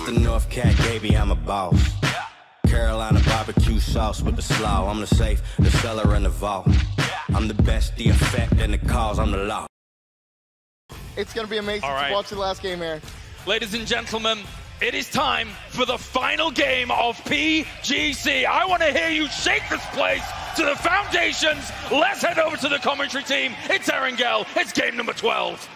the North Cat, baby, I'm a boss. Carolina barbecue sauce with the slaw. I'm the safe, the cellar, and the vault. I'm the best, the effect, and the cause. I'm the law. It's going to be amazing to watch the last game, Aaron. Ladies and gentlemen, it is time for the final game of PGC. I want to hear you shake this place to the foundations. Let's head over to the commentary team. It's Erangel. It's game number 12.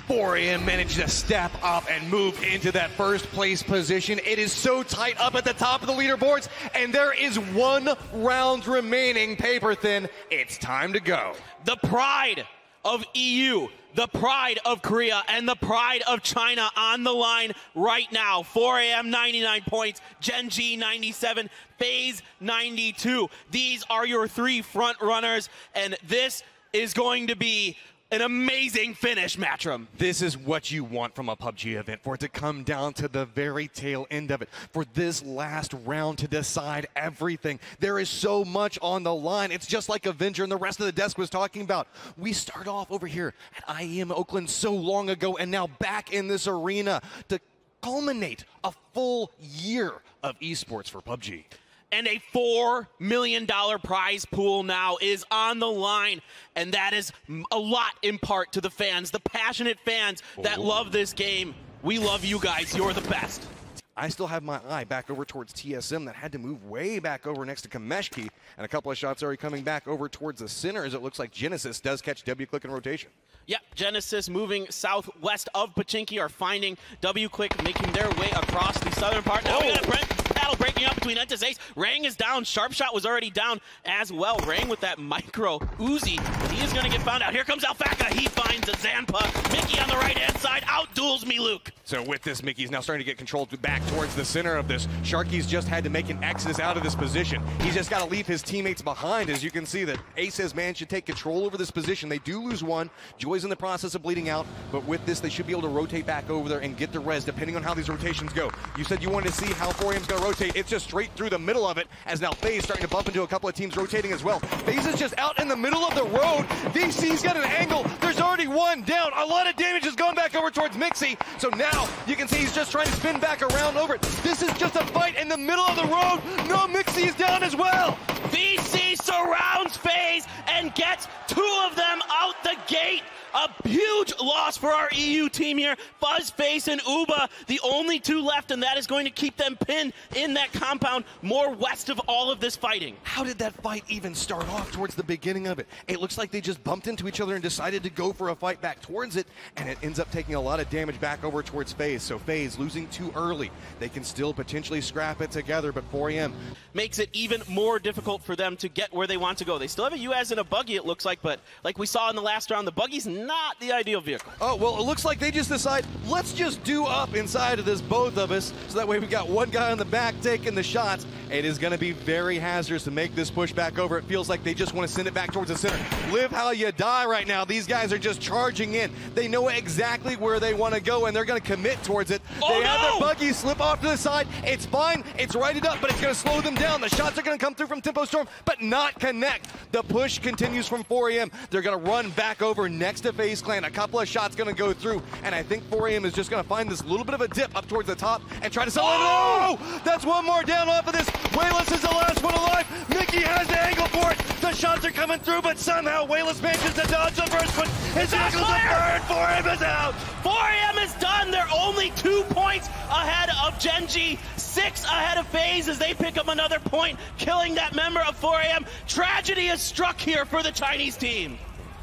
4AM managed to step up and move into that first place position. It is so tight up at the top of the leaderboards, and there is 1 round remaining, paper thin. It's time to go. The pride of EU, the pride of Korea, and the pride of China on the line right now. 4AM 99 points, GEN.G 97, FaZe 92. These are your 3 front runners, and this is going to be an amazing finish, Matchroom. This is what you want from a PUBG event, for it to come down to the very tail end of it, for this last round to decide everything. There is so much on the line. It's just like Avenger and the rest of the desk was talking about. We start off over here at IEM Oakland so long ago, and now back in this arena to culminate a full year of esports for PUBG. And a $4 million prize pool now is on the line. And that is a lot in part to the fans, the passionate fans that love this game. We love you guys. You're the best. I still have my eye back over towards TSM that had to move way back over next to Kameshki. And a couple of shots already coming back over towards the center as it looks like Genesis does catch W-Click in rotation. Yep, Genesis moving southwest of Pachinki are finding W-Click, making their way across the southern part. Now we got a battle breaking up between Entis Ace. Rang is down. Sharpshot was already down as well. Rang with that micro Uzi. He is going to get found out. Here comes Alfaka. He finds a Zanpa. Mickey on the right-hand side. Out-duels me, Luke. So with this, Mickey's now starting to get controlled back towards the center of this. Sharky's just had to make an exodus out of this position. He's just got to leave his teammates behind. As you can see that Ace has managed to take control over this position. They do lose one. Joy's in the process of bleeding out, but with this, they should be able to rotate back over there and get the res, depending on how these rotations go. You said you wanted to see how 4AM's going to rotate. It's just straight through the middle of it, as now FaZe starting to bump into a couple of teams rotating as well. FaZe is just out in the middle of the road. VC's got an angle. There's already one down. A lot of damage has gone back over towards Mixie. So now you can see he's just trying to spin back around over it. This is just a fight in the middle of the road. No, Mixie is down as well. VC surrounds FaZe and gets 2 of them out the gate. A huge loss for our EU team here. Fuzzface and Uba, the only 2 left, and that is going to keep them pinned in that compound more west of all of this fighting. How did that fight even start off towards the beginning of it? It looks like they just bumped into each other and decided to go for a fight back towards it, and it ends up taking a lot of damage back over towards FaZe. So FaZe losing too early. They can still potentially scrap it together, but 4AM makes it even more difficult for them to get where they want to go. They still have a UAZ and a buggy, it looks like, but like we saw in the last round, the buggy's not the ideal vehicle. Oh, well, it looks like they just decide, let's just do up inside of this, both of us, so that way we got one guy on the back taking the shots. It is going to be very hazardous to make this push back over. It feels like they just want to send it back towards the center. Live how you die right now. These guys are just charging in. They know exactly where they want to go, and they're going to commit towards it. They have their buggy slip off to the side. It's fine. It's righted up, but it's going to slow them down. The shots are going to come through from Tempo Storm, but not connect. The push continues from 4AM. They're going to run back over next to FaZe Clan. A couple of shots going to go through, and I think 4AM is just going to find this little bit of a dip up towards the top and try to sell it. Oh! That's one more down off of this. Wayless is the last one alive. Mickey has the angle for it. The shots are coming through, but somehow Wayless manages to dodge the first one. His ankle's a bird. 4AM is out. 4AM is done. They're only 2 points ahead of GEN.G, 6 ahead of FaZe as they pick up another point, killing that member of 4AM. Tragedy is struck here for the Chinese team.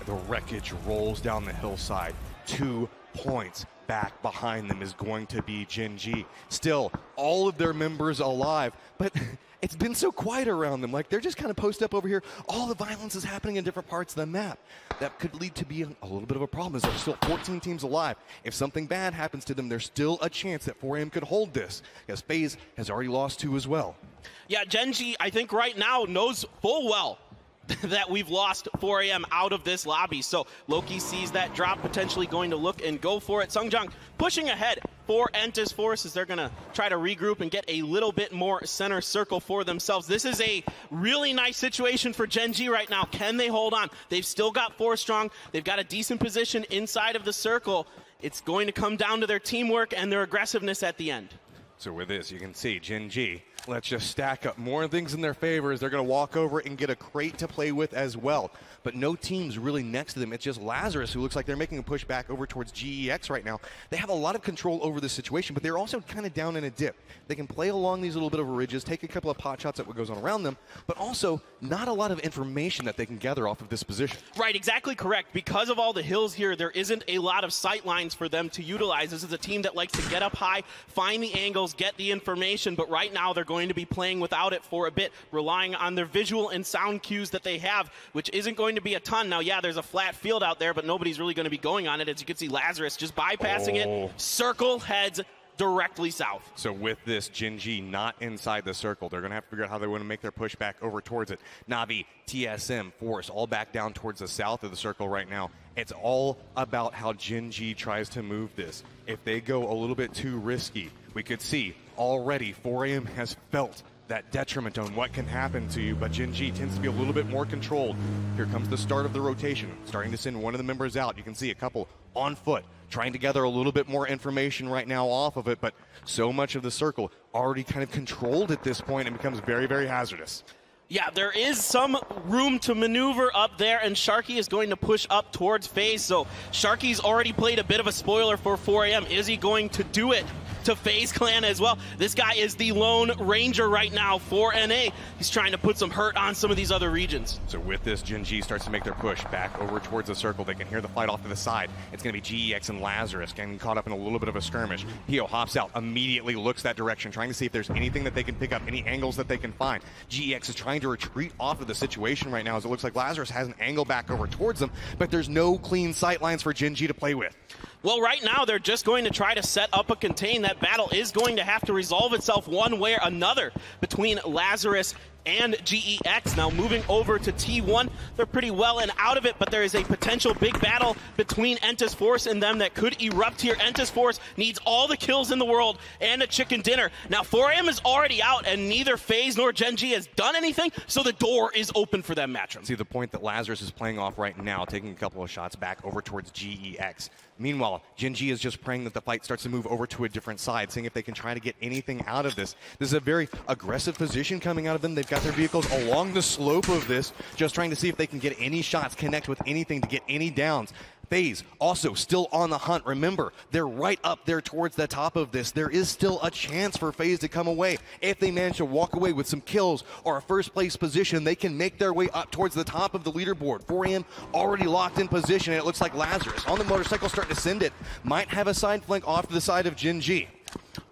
The wreckage rolls down the hillside. 2 points back behind them is going to be GEN.G. Still, all of their members alive, but it's been so quiet around them. Like, they're just kind of posted up over here. All the violence is happening in different parts of the map. That could lead to be a little bit of a problem, as there's still 14 teams alive. If something bad happens to them, there's still a chance that 4AM could hold this, because FaZe has already lost 2 as well. Yeah, GEN.G, I think right now knows full well that we've lost 4AM out of this lobby. So Loki sees that drop, potentially going to look and go for it. Sungjang pushing ahead for Entis Force as they're going to try to regroup and get a little bit more center circle for themselves. This is a really nice situation for GEN.G right now. Can they hold on? They've still got 4 strong. They've got a decent position inside of the circle. It's going to come down to their teamwork and their aggressiveness at the end. So with this, you can see Gen.G, let's just stack up more things in their favor as they're going to walk over and get a crate to play with as well. But no teams really next to them. It's just Lazarus who looks like they're making a push back over towards GEX right now. They have a lot of control over this situation, but they're also kind of down in a dip. They can play along these little bit of ridges, take a couple of pot shots at what goes on around them, but also not a lot of information that they can gather off of this position. Right, exactly correct. Because of all the hills here, there isn't a lot of sight lines for them to utilize. This is a team that likes to get up high, find the angles, get the information, but right now they're going to be playing without it for a bit, relying on their visual and sound cues that they have, which isn't going to be a ton. Now, yeah, there's a flat field out there, but nobody's really going to be going on it. As you can see, Lazarus just bypassing it. Circle heads directly south. So with this, Gen.G not inside the circle. They're going to have to figure out how they want to make their push back over towards it. Na'Vi, TSM, Force, all back down towards the south of the circle right now. It's all about how Gen.G tries to move this. If they go a little bit too risky, we could see already 4AM has felt that detriment on what can happen to you, but Gen.G tends to be a little bit more controlled. Here comes the start of the rotation, starting to send one of the members out. You can see a couple on foot, trying to gather a little bit more information right now off of it, but so much of the circle already kind of controlled at this point and becomes very, very hazardous. Yeah, there is some room to maneuver up there, and Sharky is going to push up towards FaZe. So Sharky's already played a bit of a spoiler for 4AM. Is he going to do it to FaZe Clan as well? This guy is the lone ranger right now for NA. He's trying to put some hurt on some of these other regions. So with this, Gen.G starts to make their push back over towards the circle. They can hear the fight off to the side. It's going to be GEX and Lazarus getting caught up in a little bit of a skirmish. Pio hops out, immediately looks that direction, trying to see if there's anything that they can pick up, any angles that they can find. GEX is trying to retreat off of the situation right now as it looks like Lazarus has an angle back over towards them, but there's no clean sight lines for Gen.G to play with. Well, right now, they're just going to try to set up a contain. That battle is going to have to resolve itself one way or another between Lazarus and GEX. Now moving over to T1, they're pretty well and out of it, but there is a potential big battle between Entus Force and them that could erupt here. Entus Force needs all the kills in the world and a chicken dinner. Now 4AM is already out, and neither FaZe nor Gen.G has done anything, so the door is open for them, Matchroom. See the point that Lazarus is playing off right now, taking a couple of shots back over towards GEX. Meanwhile, Gen.G is just praying that the fight starts to move over to a different side, seeing if they can try to get anything out of this. This is a very aggressive position coming out of them. They've got their vehicles along the slope of this, just trying to see if they can get any shots, connect with anything to get any downs. FaZe also still on the hunt. Remember, they're right up there towards the top of this. There is still a chance for FaZe to come away. If they manage to walk away with some kills or a first place position, they can make their way up towards the top of the leaderboard. 4AM already locked in position, and it looks like Lazarus on the motorcycle starting to send it. Might have a side flank off to the side of Gen.G.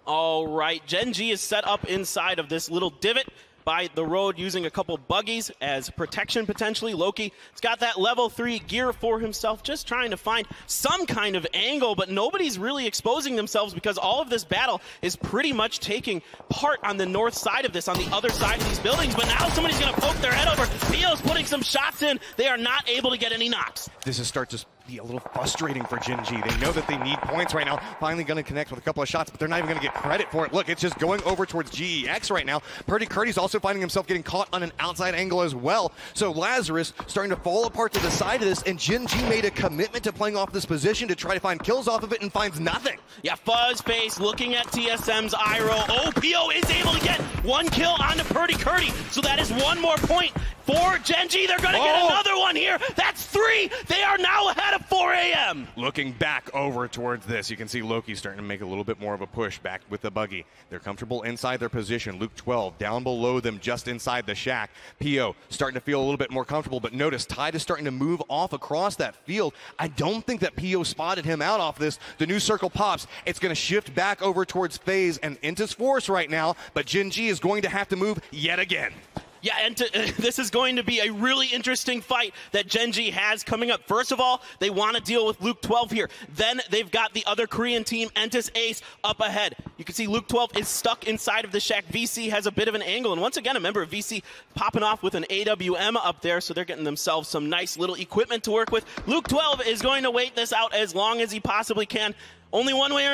All right, Gen.G is set up inside of this little divot by the road using a couple buggies as protection potentially. Loki has got that level 3 gear for himself, just trying to find some kind of angle, but nobody's really exposing themselves because all of this battle is pretty much taking part on the north side of this, on the other side of these buildings. But now somebody's going to poke their head over. Pio's putting some shots in. They are not able to get any knocks. This is starting to be a little frustrating for Gen.G. They know that they need points right now. Finally going to connect with a couple of shots, but they're not even going to get credit for it. Look, it's just going over towards GEX right now. Purdy Curdy's also finding himself getting caught on an outside angle as well. So Lazarus starting to fall apart to the side of this, and Gen.G made a commitment to playing off this position to try to find kills off of it and finds nothing. Yeah, Fuzzface looking at TSM's IRO. Oh, Pio is able to get one kill onto Purdy Curdy, so that is one more point for Gen.G. They're going to get another one here. That's 3. They are now ahead of 4AM. Looking back over towards this, you can see Loki starting to make a little bit more of a push back with the buggy. They're comfortable inside their position. Luke 12 down below them, just inside the shack. Pio starting to feel a little bit more comfortable, but notice Tide is starting to move off across that field. I don't think that Pio spotted him out off this. The new circle pops. It's going to shift back over towards FaZe and Entus Force right now, but Gen.G is going to have to move yet again. Yeah, and this is going to be a really interesting fight that Gen.G has coming up. First of all, they want to deal with Luke 12 here. Then they've got the other Korean team, Entus Ace, up ahead. You can see Luke 12 is stuck inside of the shack. VC has a bit of an angle. And once again, a member of VC popping off with an AWM up there, so they're getting themselves some nice little equipment to work with. Luke 12 is going to wait this out as long as he possibly can. Only one way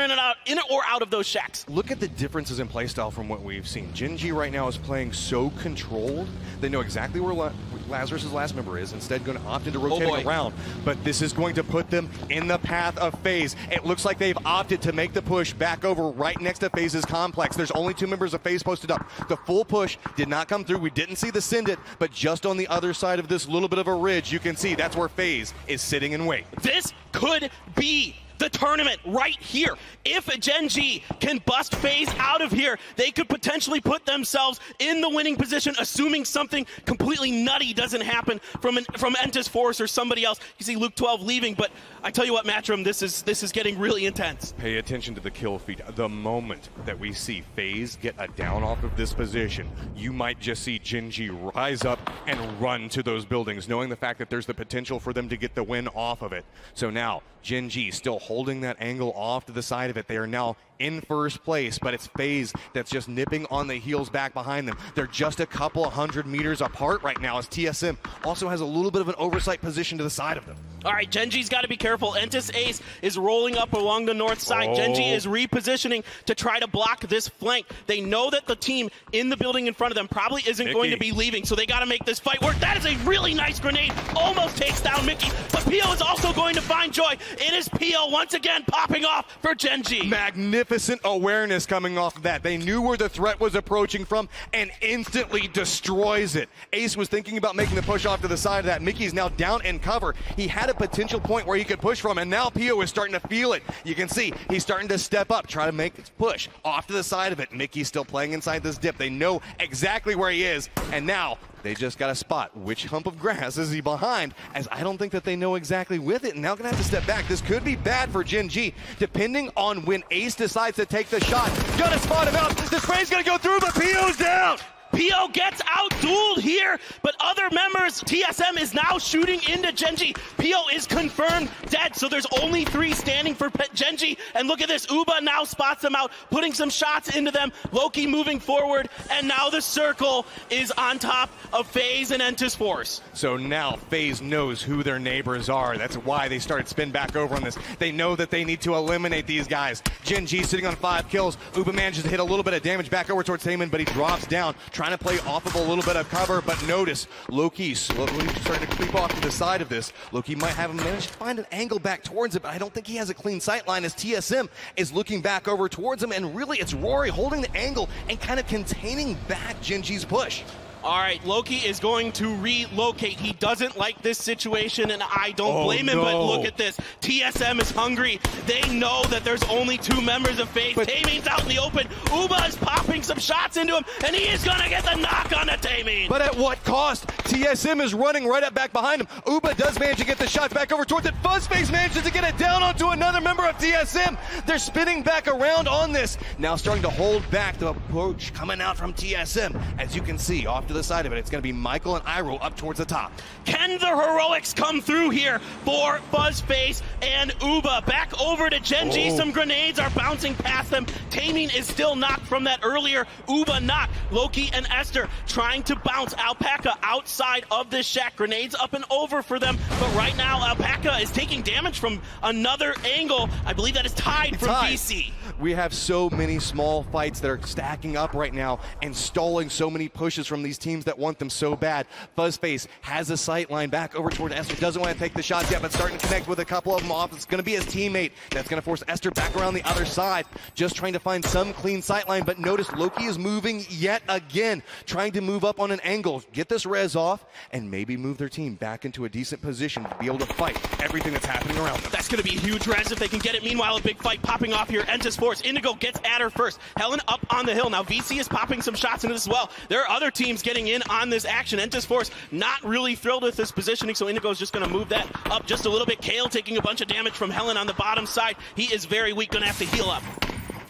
in or out of those shacks. Look at the differences in playstyle from what we've seen. Gen.G right now is playing so controlled. They know exactly where Lazarus' last member is, instead going to opt into rotating around. But this is going to put them in the path of FaZe. It looks like they've opted to make the push back over right next to FaZe's complex. There's only 2 members of FaZe posted up. The full push did not come through. We didn't see the send it, but just on the other side of this little bit of a ridge, you can see that's where FaZe is sitting in wait. This could be the tournament right here. If Gen.G can bust FaZe out of here, they could potentially put themselves in the winning position, assuming something completely nutty doesn't happen from Esth3r or somebody else. You see Luke 12 leaving, but I tell you what, Matchroom, this is getting really intense. Pay attention to the kill feed. The moment that we see FaZe get a down off of this position, you might just see Gen.G rise up and run to those buildings, knowing the fact that there's the potential for them to get the win off of it. So now, Gen.G still holding that angle off to the side of it. They are now in first place, but it's FaZe that's just nipping on the heels back behind them. They're just a couple 100 meters apart right now, as TSM also has a little bit of an oversight position to the side of them. All right, Gen.G's got to be careful. Entis Ace is rolling up along the north side. Gen.G is repositioning to try to block this flank. They know that the team in the building in front of them probably isn't going to be leaving, so they got to make this fight work. That is a really nice grenade. Almost takes down Mickey, but PO is also going to find joy. It is PO once again popping off for Gen.G. Magnificent awareness coming off of that. They knew where the threat was approaching from and instantly destroys it. Ace was thinking about making the push off to the side of that. Mickey's now down in cover. He had a potential point where he could push from, and now PO is starting to feel it. You can see he's starting to step up, try to make this push off to the side of it. Mickey's still playing inside this dip. They know exactly where he is, and now they just got to spot which hump of grass is he behind, as I don't think that they know exactly with it, and now gonna have to step back. This could be bad for Gen.G, depending on when Ace decides to take the shot. Gonna spot him out. The spray's gonna go through, but PO's down. PO gets out-dueled here, but other members, TSM is now shooting into Gen.G. PO is confirmed dead, so there's only 3 standing for Gen.G. And look at this, Uba now spots them out, putting some shots into them. Loki moving forward, and now the circle is on top of FaZe and Esth3r. So now FaZe knows who their neighbors are. That's why they started spin back over on this. They know that they need to eliminate these guys. Gen.G sitting on 5 kills. Uba manages to hit a little bit of damage back over towards Taemin, but he drops down, trying to play off of a little bit of cover, but notice Loki slowly starting to creep off to the side of this. Loki might have managed to find an angle back towards it, but I don't think he has a clean sight line, as TSM is looking back over towards him, and really it's Rory holding the angle and kind of containing back Gen.G's push. All right, Loki is going to relocate. He doesn't like this situation, and I don't blame him, but look at this. TSM is hungry. They know that there's only 2 members of FaZe. Taemin's out in the open. Uba is popping some shots into him, and he is going to get the knock on the Taemin. But at what cost? TSM is running right up back behind him. Uba does manage to get the shots back over towards it. Fuzzface manages to get it down onto another member of TSM. They're spinning back around on this. Now starting to hold back the approach coming out from TSM. As you can see, off to the side of it, it's going to be Michael and Iroh up towards the top. Can the heroics come through here for Fuzzface and Uba? Back over to Gen.G. Some grenades are bouncing past them. Taemin is still knocked from that earlier Uba knock. Loki and Esth3r trying to bounce Alpaca outside of this shack. Grenades up and over for them, but right now Alpaca is taking damage from another angle. I believe that is tied from VC. We have so many small fights that are stacking up right now and stalling so many pushes from these teams that want them so bad. Fuzzface has a sight line back over toward Esth3r. Doesn't want to take the shots yet, but starting to connect with a couple of them off. It's going to be his teammate that's going to force Esth3r back around the other side. Just trying to find some clean sight line, but notice Loki is moving yet again, trying to move up on an angle, get this res off, and maybe move their team back into a decent position to be able to fight everything that's happening around them. That's going to be a huge res if they can get it. Meanwhile, a big fight popping off here. Esth3r. Indigo gets at her first. Helen up on the hill. Now VC is popping some shots into this as well. There are other teams getting in on this action. Esth3r not really thrilled with this positioning, so Indigo is just going to move that up just a little bit. Kale taking a bunch of damage from Helen on the bottom side. He is very weak, going to have to heal up.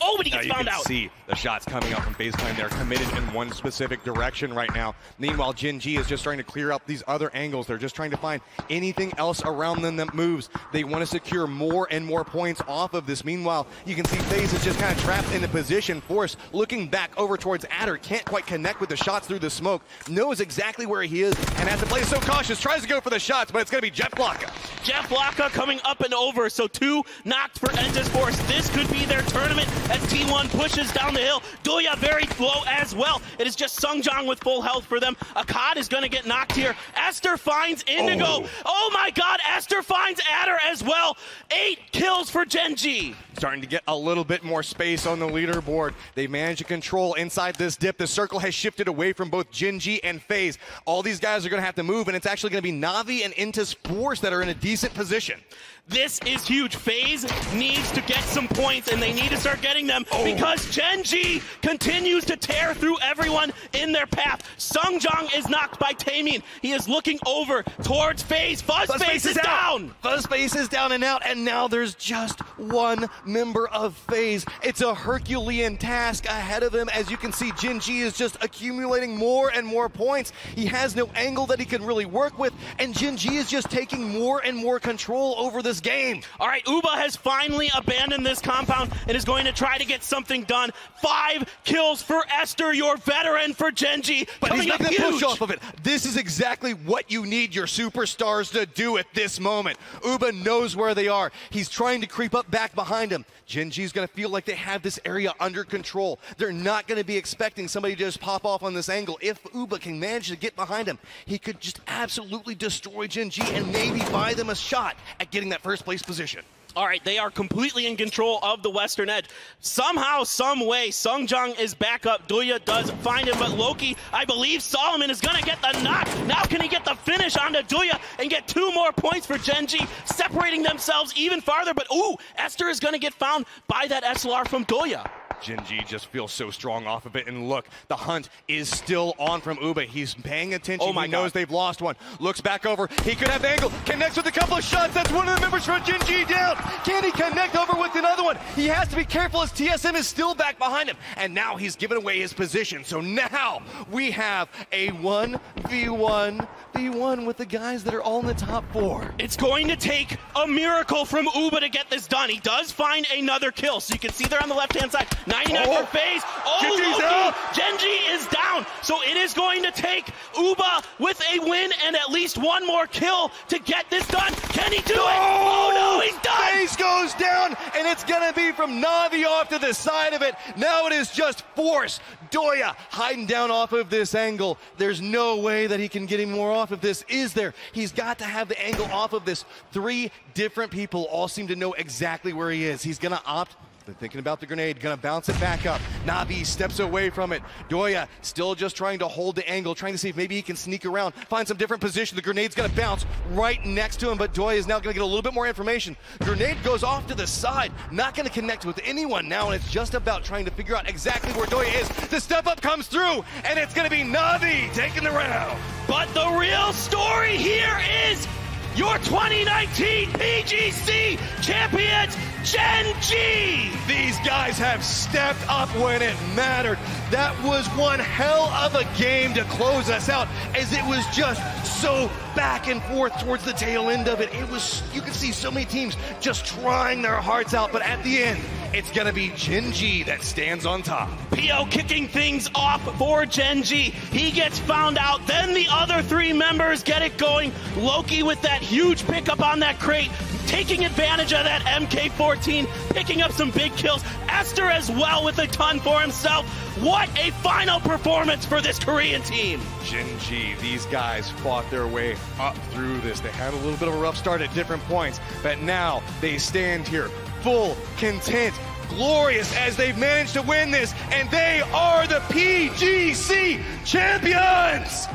Oh, but he gets found out. You can see the shots coming up from FaZe Clan. They're committed in one specific direction right now. Meanwhile, GEN.G is just trying to clear up these other angles. They're just trying to find anything else around them that moves. They want to secure more and more points off of this. Meanwhile, you can see FaZe is just kind of trapped in a position. Force looking back over towards Esth3r, can't quite connect with the shots through the smoke, knows exactly where he is, and has to play so cautious, tries to go for the shots, but it's going to be Jeff Blocka. Jeff Blocka coming up and over, so 2 knocked for Entis Force. This could be their tournament as T1 pushes down the hill. Doya very low as well. It is just Sungjang with full health for them. Akkad is going to get knocked here. Esth3r finds Indigo. Oh my god, Esth3r finds Adder as well. 8 kills for GEN.G. Starting to get a little bit more space on the leaderboard. They managed to control inside this dip. The circle has shifted away from both GEN.G and FaZe. All these guys are going to have to move, and it's actually going to be Na'Vi and Entis Force that are in a decent position. This is huge. FaZe needs to get some points, and they need to start getting them because GEN.G continues to tear through everyone in their path. Sungjang is knocked by Taemin. He is looking over towards FaZe. Fuzzface is down. Fuzzface is down and out, and now there's just one member of FaZe. It's a Herculean task ahead of him. As you can see, GEN.G is just accumulating more and more points. He has no angle that he can really work with, and GEN.G is just taking more and more control over this game. All right, Uba has finally abandoned this compound and is going to try to get something done. 5 kills for Esth3r, your veteran for GEN.G. But he's not going to push huge. off of it. This is exactly what you need your superstars to do at this moment. Uba knows where they are. He's trying to creep up back behind him. GEN.G is going to feel like they have this area under control. They're not going to be expecting somebody to just pop off on this angle. If Uba can manage to get behind him, he could just absolutely destroy GEN.G and maybe buy them a shot at getting that first place position. All right, they are completely in control of the western edge. Somehow, some way, Sungjang is back up. Doya does find him, but Loki, I believe Solomon is going to get the knock. Now can he get the finish onto Doya and get 2 more points for GEN.G, separating themselves even farther. But ooh, Esth3r is going to get found by that SLR from Doya. GEN.G just feels so strong off of it, and look, the hunt is still on from Uba. He's paying attention. Oh my he knows God. they've lost one. Looks back over. He could have the angle. Connects with a couple of shots. That's one of the members from GEN.G down. Can he connect over with another one? He has to be careful as TSM is still back behind him. And now he's given away his position. So now we have a 1v1 with the guys that are all in the top 4. It's going to take a miracle from Uba to get this done. He does find another kill. So you can see there on the left-hand side. 99 for FaZe. Oh, GEN.G is down. So it is going to take Uba with a win and at least 1 more kill to get this done. Can he do it? Oh no, he's done. FaZe goes down, and it's going to be from Na'Vi off to the side of it. Now it is just Force. Doya hiding down off of this angle. There's no way that he can get any more off of this, is there? He's got to have the angle off of this. 3 different people all seem to know exactly where he is. He's going to opt. They're thinking about the grenade, gonna bounce it back up. Na'Vi steps away from it. Doya still just trying to hold the angle, trying to see if maybe he can sneak around, find some different position. The grenade's gonna bounce right next to him, but Doya is now gonna get a little bit more information. Grenade goes off to the side, not gonna connect with anyone now, and it's just about trying to figure out exactly where Doya is. The step up comes through, and it's gonna be Na'Vi taking the round. But the real story here is your 2019 PGC champions, GEN.G! These guys have stepped up when it mattered. That was one hell of a game to close us out, as it was just so back and forth towards the tail end of it. It was, you could see so many teams just trying their hearts out, but at the end, it's gonna be GEN.G that stands on top. PO kicking things off for GEN.G. He gets found out, then the other 3 members get it going. Loki with that huge pickup on that crate, taking advantage of that MK14, picking up some big kills. Esth3r as well with a ton for himself. What a final performance for this Korean team. GEN.G, these guys fought their way up through this. They had a little bit of a rough start at different points, but now they stand here full, content, glorious as they've managed to win this, and they are the PGC champions!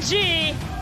GEN.G